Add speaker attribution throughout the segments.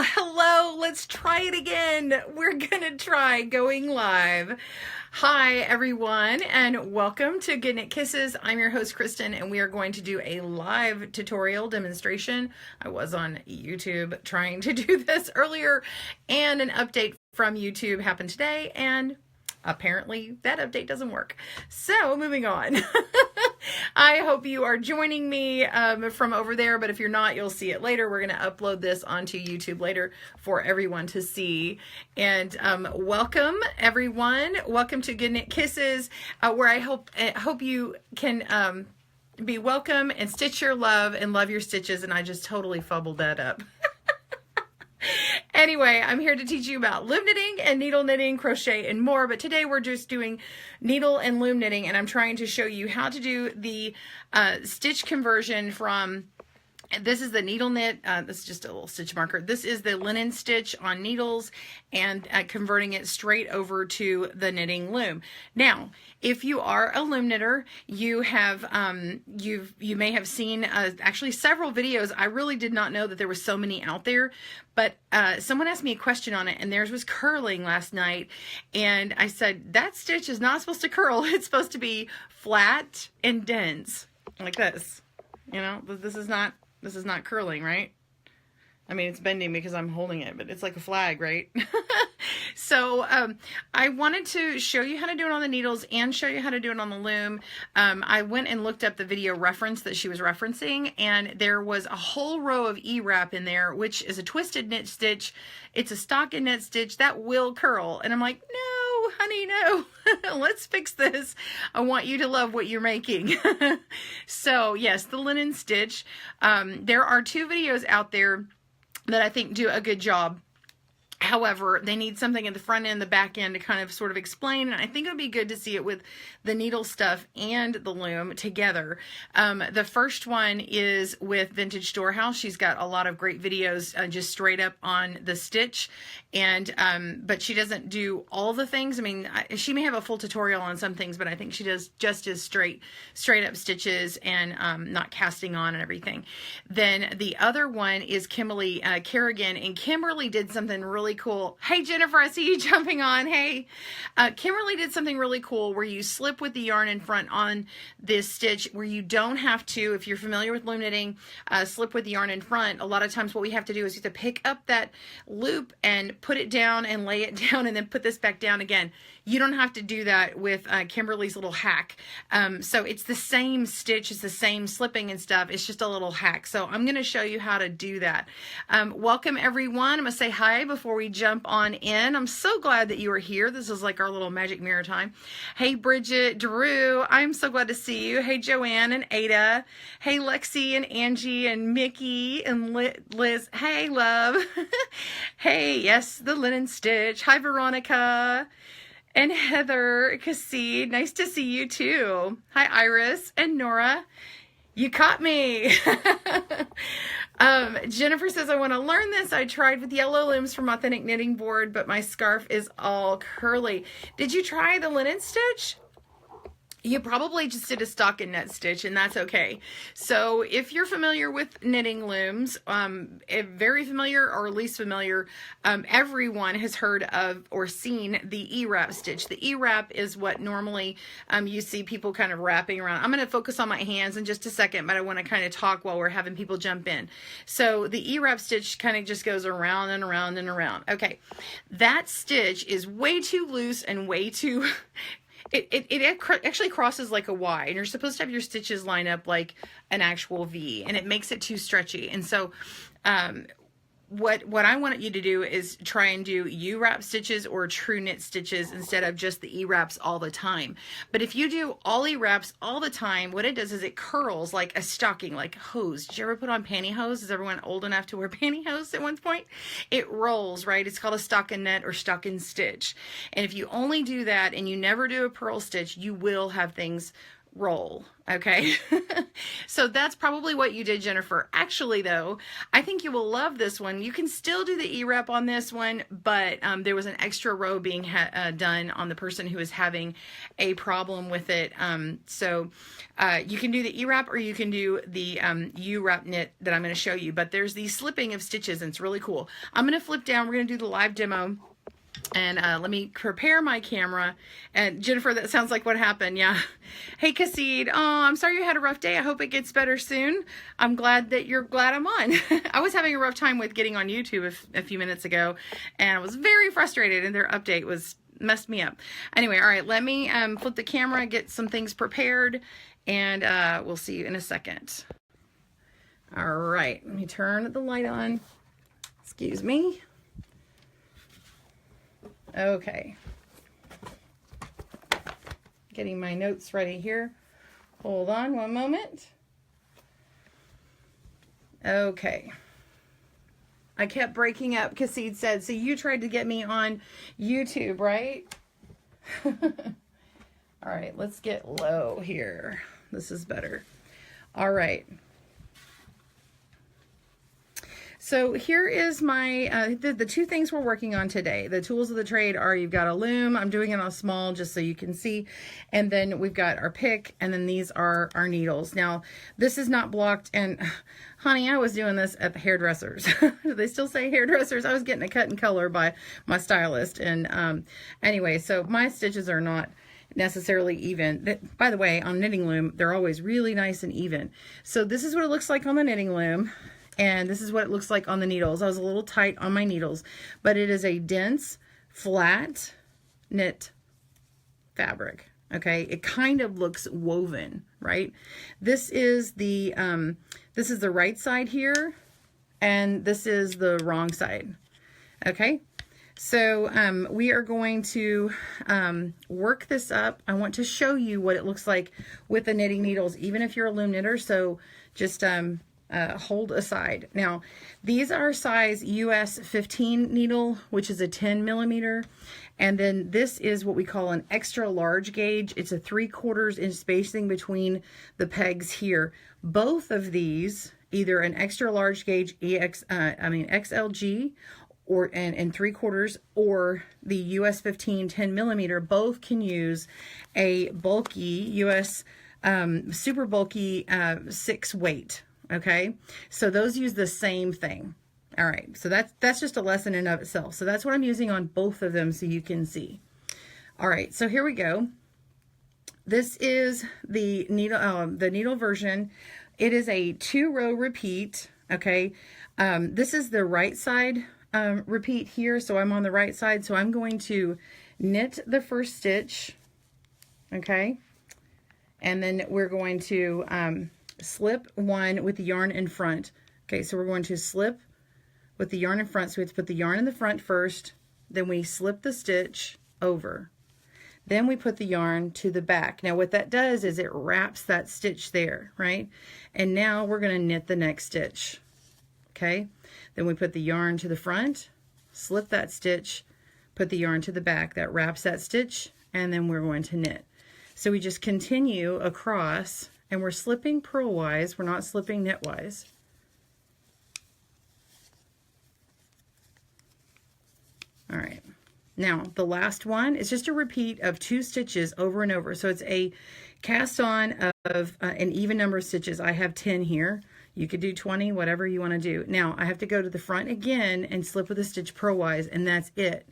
Speaker 1: Hello, let's try it again. We're gonna try going live. Hi everyone, and welcome to GoodKnitKisses. I'm your host Kristen, and we are going to do a live tutorial demonstration. I was on YouTube trying to do this earlier, and an update from YouTube happened today, and apparently that update doesn't work. So moving on. I hope you are joining me from over there, but if you're not, you'll see it later. We're going to upload this onto YouTube later for everyone to see. And welcome everyone. Welcome to GoodKnitKisses, where I hope you can be welcome and stitch your love and love your stitches. And I just totally fumbled that up. Anyway, I'm here to teach you about loom knitting and needle knitting, crochet, and more. But today we're just doing needle and loom knitting, and I'm trying to show you how to do the stitch conversion from, this is the needle knit, this is just a little stitch marker. This is the linen stitch on needles and converting it straight over to the knitting loom. Now, if you are a loom knitter, you have, you may have seen actually several videos. I really did not know that there were so many out there, but someone asked me a question on it, and theirs was curling last night. And I said, that stitch is not supposed to curl. It's supposed to be flat and dense like this. You know, this is not curling, right? I mean, it's bending because I'm holding it, but it's like a flag, right? So I wanted to show you how to do it on the needles and show you how to do it on the loom. I went and looked up the video reference that she was referencing, and there was a whole row of E-wrap in there, which is a twisted knit stitch. It's a stocking knit stitch that will curl. And I'm like, no, honey, no. Let's fix this. I want you to love what you're making. So yes, the linen stitch. There are two videos out there that I think do a good job. However, they need something at the front end, the back end to kind of sort of explain. And I think it would be good to see it with the needle stuff and the loom together. The first one is with Vintage Storehouse. She's got a lot of great videos just straight up on the stitch. And but she doesn't do all the things. I mean, she may have a full tutorial on some things, but I think she does just as straight up stitches and not casting on and everything. Then the other one is Kimberly Kerrigan, and Kimberly did something really cool. Hey Jennifer, I see you jumping on. Hey, Kimberly did something really cool where you slip with the yarn in front on this stitch, where you don't have to, if you're familiar with loom knitting, slip with the yarn in front. A lot of times what we have to do is you have to pick up that loop and put it down and lay it down and then put this back down again. You don't have to do that with Kimberly's little hack. So it's the same stitch, it's the same slipping and stuff. It's just a little hack. So I'm going to show you how to do that. Welcome everyone. I'm going to say hi before we jump on in. I'm so glad that you are here. This is like our little magic mirror time. Hey Bridget, Drew, I'm so glad to see you. Hey Joanne and Ada. Hey Lexi and Angie and Mickey and Liz. Hey love. Hey, yes, the linen stitch. Hi Veronica. And Heather Cassie, nice to see you too. Hi Iris and Nora. You caught me. Jennifer says, I want to learn this. I tried with yellow looms from Authentic Knitting Board, but my scarf is all curly. Did you try the linen stitch? You probably just did a stocking knit stitch, and that's okay. So if you're familiar with knitting looms, very familiar or least familiar, everyone has heard of or seen the E-wrap stitch. The E-wrap is what normally you see people kind of wrapping around. I'm going to focus on my hands in just a second, but I want to kind of talk while we're having people jump in. So the E-wrap stitch kind of just goes around and around and around. Okay, that stitch is way too loose and way too... It actually crosses like a Y, and you're supposed to have your stitches line up like an actual V, and it makes it too stretchy. And so what I want you to do is try and do U-wrap stitches or true knit stitches instead of just the E-wraps all the time. But if you do all E-wraps all the time, what it does is it curls like a stocking, like hose. Did you ever put on pantyhose? Is everyone old enough to wear pantyhose at one point? It rolls, right? It's called a stocking knit or stocking stitch. And if you only do that and you never do a purl stitch, you will have things roll. Okay. So that's probably what you did, Jennifer. Actually, though, I think you will love this one. You can still do the E-rep on this one, but there was an extra row being done on the person who was having a problem with it. So you can do the E-wrap, or you can do the U-wrap knit that I'm going to show you, but there's the slipping of stitches and it's really cool. I'm going to flip down. We're going to do the live demo. And let me prepare my camera. And Jennifer, that sounds like what happened. Yeah. Hey, Cassid. Oh, I'm sorry you had a rough day. I hope it gets better soon. I'm glad that you're glad I'm on. I was having a rough time with getting on YouTube a few minutes ago, and I was very frustrated, and their update was messed me up. Anyway, all right, let me flip the camera, get some things prepared, and we'll see you in a second. All right, let me turn the light on. Excuse me. Okay. Getting my notes ready here. Hold on one moment. Okay. I kept breaking up. Cassid said, so you tried to get me on YouTube, right? All right, let's get low here. This is better. All right. So here is my, the two things we're working on today. The tools of the trade are, you've got a loom. I'm doing it on small just so you can see. And then we've got our pick, and then these are our needles. Now, this is not blocked. And honey, I was doing this at the hairdressers. Do they still say hairdressers? I was getting a cut and color by my stylist. And anyway, so my stitches are not necessarily even. By the way, on knitting loom, they're always really nice and even. So this is what it looks like on the knitting loom. And this is what it looks like on the needles. I was a little tight on my needles, but it is a dense, flat knit fabric. Okay, it kind of looks woven, right? This is the right side here, and this is the wrong side. Okay, so we are going to work this up. I want to show you what it looks like with the knitting needles, even if you're a loom knitter. So just hold aside. Now, these are size US 15 needle, which is a 10 millimeter. And then this is what we call an extra large gauge. It's a 3/4 inch spacing between the pegs here. Both of these, either an extra large gauge XLG and 3/4, or the US 15 10 millimeter, both can use a bulky US super bulky 6 weight. Okay, so those use the same thing. All right, so that's just a lesson in of itself. So that's what I'm using on both of them so you can see. All right, so here we go. This is the needle version. It is a 2-row repeat. Okay, this is the right side repeat here. So I'm on the right side. So I'm going to knit the first stitch. Okay, and then we're going to slip one with the yarn in front. Okay, so we're going to slip with the yarn in front. So we have to put the yarn in the front first, then we slip the stitch over. Then we put the yarn to the back. Now what that does is it wraps that stitch there, right? And now we're going to knit the next stitch. Okay, then we put the yarn to the front, slip that stitch, put the yarn to the back. That wraps that stitch, and then we're going to knit. So we just continue across, and we're slipping purlwise, we're not slipping knitwise. All right, now the last one is just a repeat of 2 stitches over and over. So it's a cast on of an even number of stitches. I have 10 here. You could do 20, whatever you want to do. Now I have to go to the front again and slip with a stitch purlwise, and that's it.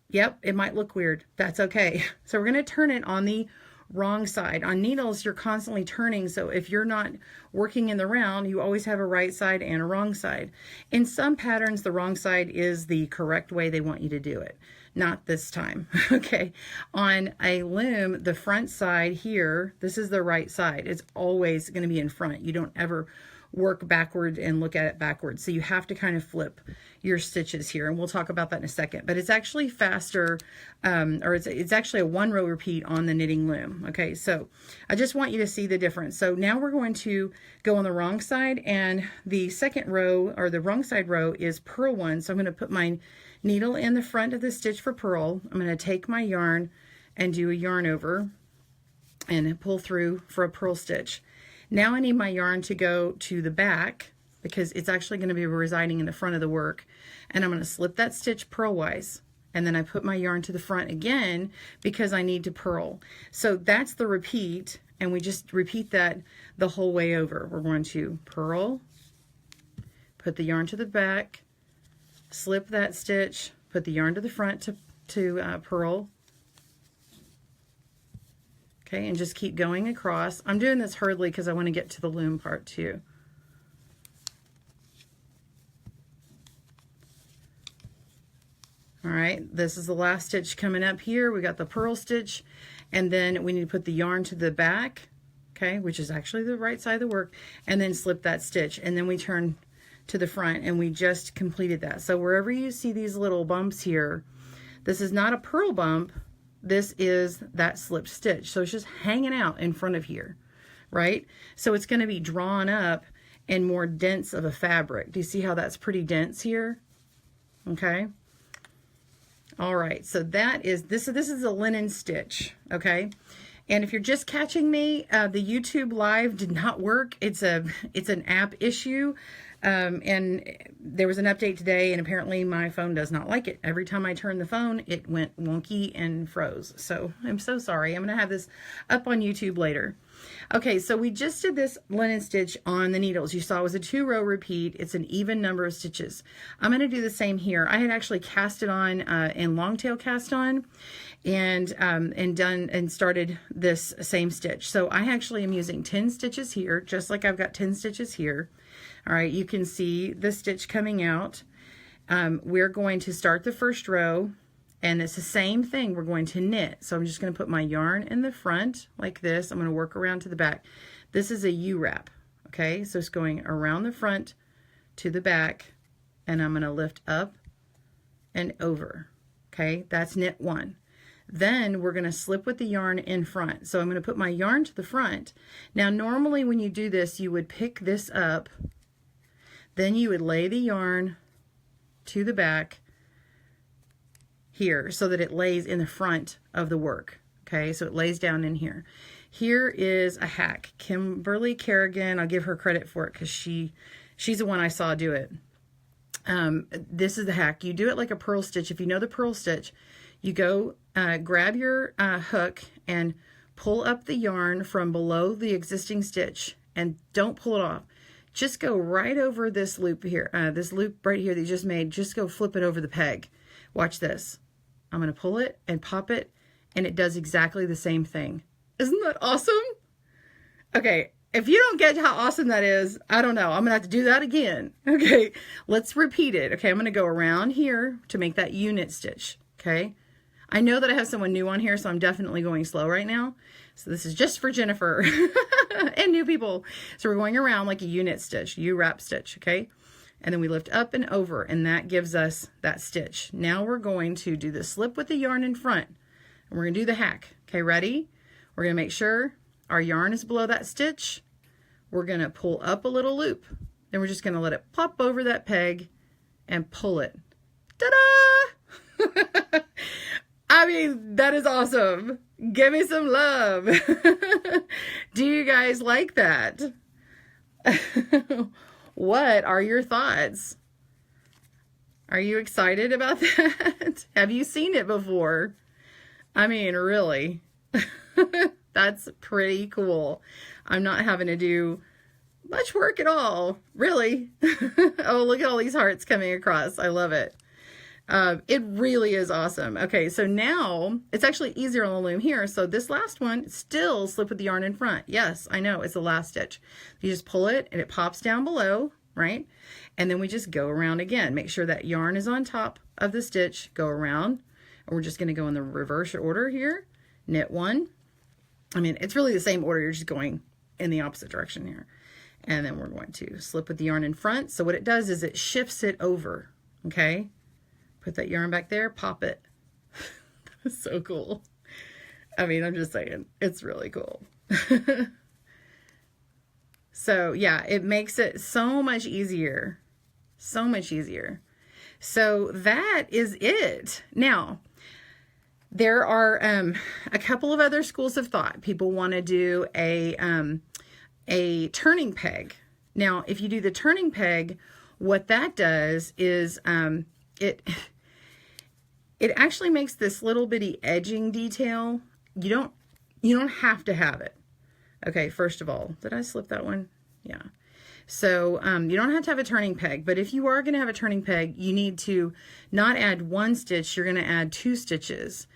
Speaker 1: Yep, it might look weird. That's okay. So we're going to turn it on the wrong side. On needles, you're constantly turning, so if you're not working in the round, you always have a right side and a wrong side. In some patterns, the wrong side is the correct way they want you to do it. Not this time. Okay, on a loom, the front side here, this is the right side. It's always going to be in front. You don't ever work backward and look at it backwards. So you have to kind of flip your stitches here, and we'll talk about that in a second. But it's actually faster, or it's actually a 1-row repeat on the knitting loom. Okay, so I just want you to see the difference. So now we're going to go on the wrong side, and the second row, or the wrong side row, is purl 1. So I'm going to put my needle in the front of the stitch for purl. I'm going to take my yarn and do a yarn over. and pull through for a purl stitch. Now I need my yarn to go to the back because it's actually going to be residing in the front of the work. And I'm going to slip that stitch purlwise. And then I put my yarn to the front again because I need to purl. So that's the repeat. And we just repeat that the whole way over. We're going to purl, put the yarn to the back, slip that stitch, put the yarn to the front to purl. Okay, and just keep going across. I'm doing this hurriedly because I want to get to the loom part too. All right, this is the last stitch coming up here. We got the purl stitch, and then we need to put the yarn to the back, okay, which is actually the right side of the work, and then slip that stitch, and then we turn to the front, and we just completed that. So wherever you see these little bumps here, this is not a purl bump. This is that slip stitch. So it's just hanging out in front of here, right? So it's going to be drawn up and more dense of a fabric. Do you see how that's pretty dense here? Okay. All right. So that is, this is a linen stitch. Okay. And if you're just catching me, the YouTube live did not work. It's an app issue. And there was an update today, and apparently my phone does not like it. Every time I turn the phone, it went wonky and froze. So I'm so sorry. I'm going to have this up on YouTube later. Okay, so we just did this linen stitch on the needles. You saw it was a 2-row repeat. It's an even number of stitches. I'm going to do the same here. I had actually cast it on in long tail cast on and started this same stitch. So I actually am using 10 stitches here, just like I've got 10 stitches here. All right, you can see the stitch coming out. We're going to start the first row, and it's the same thing. We're going to knit. So I'm just going to put my yarn in the front like this. I'm going to work around to the back. This is a U-wrap, okay? So it's going around the front to the back, and I'm going to lift up and over, okay? That's knit 1. Then we're going to slip with the yarn in front. So I'm going to put my yarn to the front. Now, normally when you do this, you would pick this up. Then you would lay the yarn to the back here so that it lays in the front of the work. Okay, so it lays down in here. Here is a hack. Kimberly Kerrigan, I'll give her credit for it because she's the one I saw do it. This is the hack. You do it like a purl stitch. If you know the purl stitch, you go grab your hook and pull up the yarn from below the existing stitch, and don't pull it off. Just go right over this loop here, this loop right here that you just made. Just go flip it over the peg. Watch this. I'm going to pull it and pop it, and it does exactly the same thing. Isn't that awesome? Okay, if you don't get how awesome that is, I don't know. I'm going to have to do that again. Okay, let's repeat it. Okay, I'm going to go around here to make that U-knit stitch. Okay, I know that I have someone new on here, so I'm definitely going slow right now. So this is just for Jennifer and new people. So we're going around like a U-knit stitch, U-wrap stitch, okay? And then we lift up and over, and that gives us that stitch. Now we're going to do the slip with the yarn in front, and we're going to do the hack. Okay, ready? We're going to make sure our yarn is below that stitch. We're going to pull up a little loop. Then we're just going to let it pop over that peg and pull it. Ta-da! I mean, that is awesome. Give me some love. Do you guys like that? What are your thoughts? Are you excited about that? Have you seen it before? I mean, really. That's pretty cool. I'm not having to do much work at all, really. Oh, look at all these hearts coming across. I love it. It really is awesome. Okay, so now it's actually easier on the loom here. So this last one, still slip with the yarn in front. Yes, I know, it's the last stitch. You just pull it and it pops down below, right? And then we just go around again. Make sure that yarn is on top of the stitch. Go around. And we're just going to go in the reverse order here. Knit 1. I mean, it's really the same order. You're just going in the opposite direction here. And then we're going to slip with the yarn in front. So what it does is it shifts it over, okay? Put that yarn back there, pop it. That is so cool. I mean, I'm just saying, it's really cool. So yeah, it makes it so much easier. So much easier. So that is it. Now, There are a couple of other schools of thought. People want to do a turning peg. Now, if you do the turning peg, what that does is it actually makes this little bitty edging detail. You don't have to have it. Okay, first of all, did I slip that one? Yeah. So you don't have to have a turning peg, but if you are going to have a turning peg, you need to not add one stitch, you're going to add 2 stitches.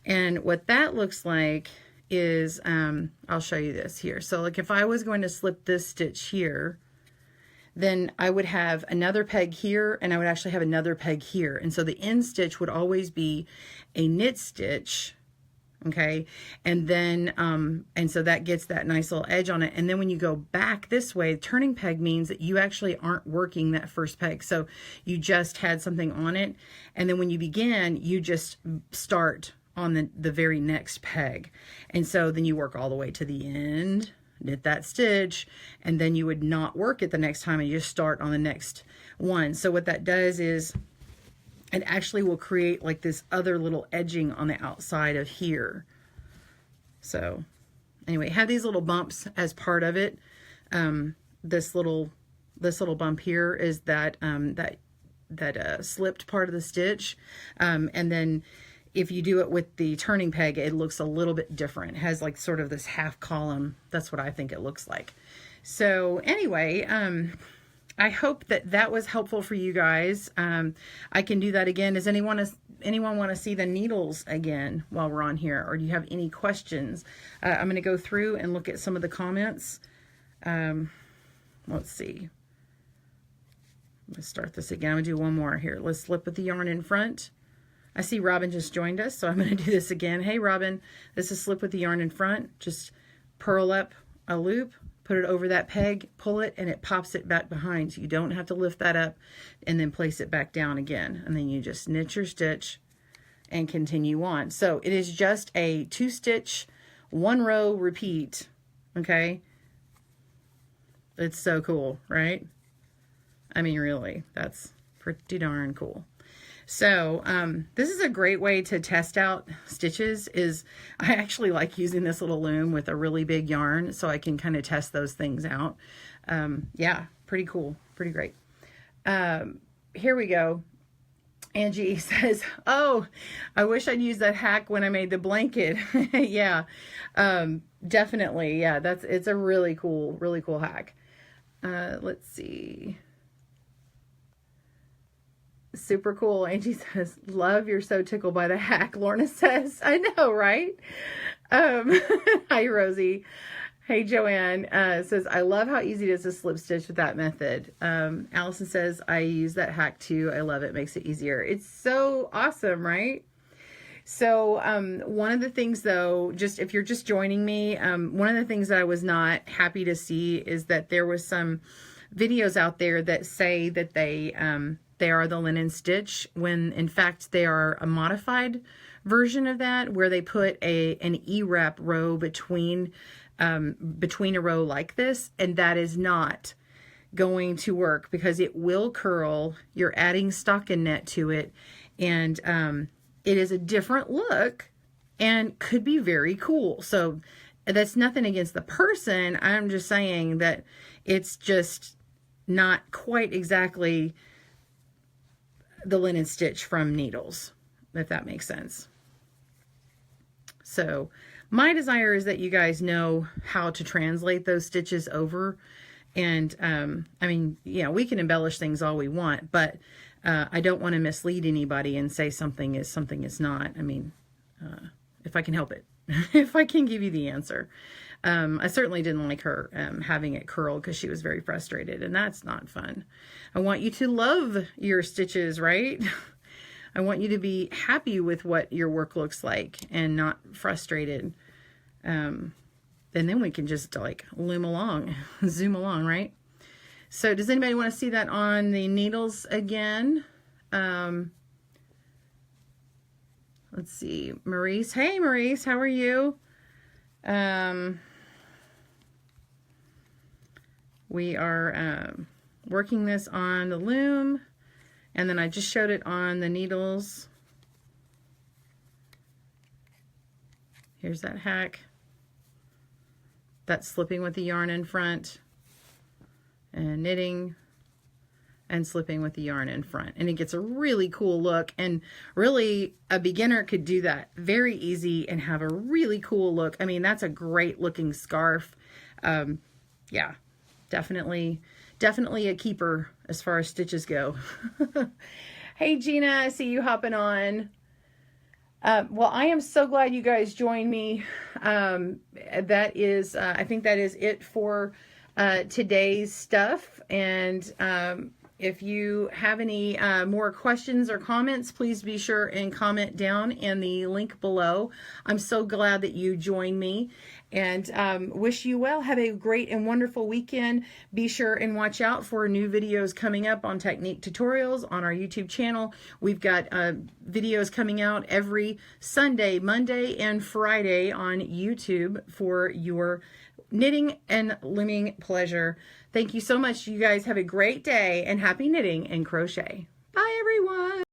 Speaker 1: And what that looks like is, I'll show you this here. So like if I was going to slip this stitch here, then I would have another peg here, and I would actually have another peg here. And so the end stitch would always be a knit stitch. Okay, and then and so that gets that nice little edge on it. And then when you go back this way, turning peg means that you actually aren't working that first peg. So you just had something on it, and then when you begin, you just start on the very next peg. And so then you work all the way to the end, knit that stitch, and then you would not work it the next time, and you just start on the next one. So what that does is it actually will create like this other little edging on the outside of here. So anyway, have these little bumps as part of it. This little bump here is that slipped part of the stitch. And then if you do it with the turning peg, it looks a little bit different. It has like sort of this half column. That's what I think it looks like. So anyway, I hope that was helpful for you guys. I can do that again. Does anyone want to see the needles again while we're on here? Or do you have any questions? I'm going to go through and look at some of the comments. Let's see. Let's start this again. I'm going to do one more here. Let's slip with the yarn in front. I see Robin just joined us, so I'm going to do this again. Hey, Robin, this is slip with the yarn in front. Just purl up a loop, put it over that peg, pull it, and it pops it back behind. So you don't have to lift that up and then place it back down again. And then you just knit your stitch and continue on. So it is just a 2-stitch, 1 row repeat. Okay. It's so cool, right? I mean, really, that's pretty darn cool. So this is a great way to test out stitches. I actually like using this little loom with a really big yarn so I can kind of test those things out. Yeah, pretty cool, pretty great. Here we go. Angie says, oh, I wish I'd used that hack when I made the blanket. Yeah, definitely. Yeah, it's a really cool hack. Let's see. Super cool. Angie says, love, you're so tickled by the hack. Lorna says, I know, right? Hi, Rosie. Hey, Joanne says, I love how easy it is to slip stitch with that method. Allison says, I use that hack too. I love it. Makes it easier. It's so awesome, right? So one of the things though, just if you're just joining me, one of the things that I was not happy to see is that there was some videos out there that say that they are the linen stitch, when in fact they are a modified version of that, where they put an E-wrap row between a row like this, and that is not going to work because it will curl. You're adding stockinette to it, and it is a different look and could be very cool. So that's nothing against the person. I'm just saying that it's just not quite exactly the linen stitch from Needles, if that makes sense. So my desire is that you guys know how to translate those stitches over. And I mean, yeah, we can embellish things all we want, but I don't want to mislead anybody and say something is not. I mean, if I can help it, if I can give you the answer. I certainly didn't like her having it curl because she was very frustrated, and that's not fun. I want you to love your stitches, right? I want you to be happy with what your work looks like and not frustrated. And then we can just like loom along, zoom along, right? So does anybody want to see that on the needles again? Let's see, Maurice. Hey, Maurice, how are you? We are working this on the loom, and then I just showed it on the needles. Here's that hack. That's slipping with the yarn in front and knitting and slipping with the yarn in front. And it gets a really cool look, and really a beginner could do that very easy and have a really cool look. I mean, that's a great looking scarf. Yeah, definitely a keeper as far as stitches go. Hey Gina, I see you hopping on. Well, I am so glad you guys joined me. That is, I think that is it for today's stuff. And if you have any more questions or comments, please be sure and comment down in the link below. I'm so glad that you joined me, and wish you well. Have a great and wonderful weekend. Be sure and watch out for new videos coming up on technique tutorials on our YouTube channel. We've got videos coming out every Sunday, Monday, and Friday on YouTube for your knitting and looming pleasure. Thank you so much. You guys have a great day, and happy knitting and crochet. Bye, everyone.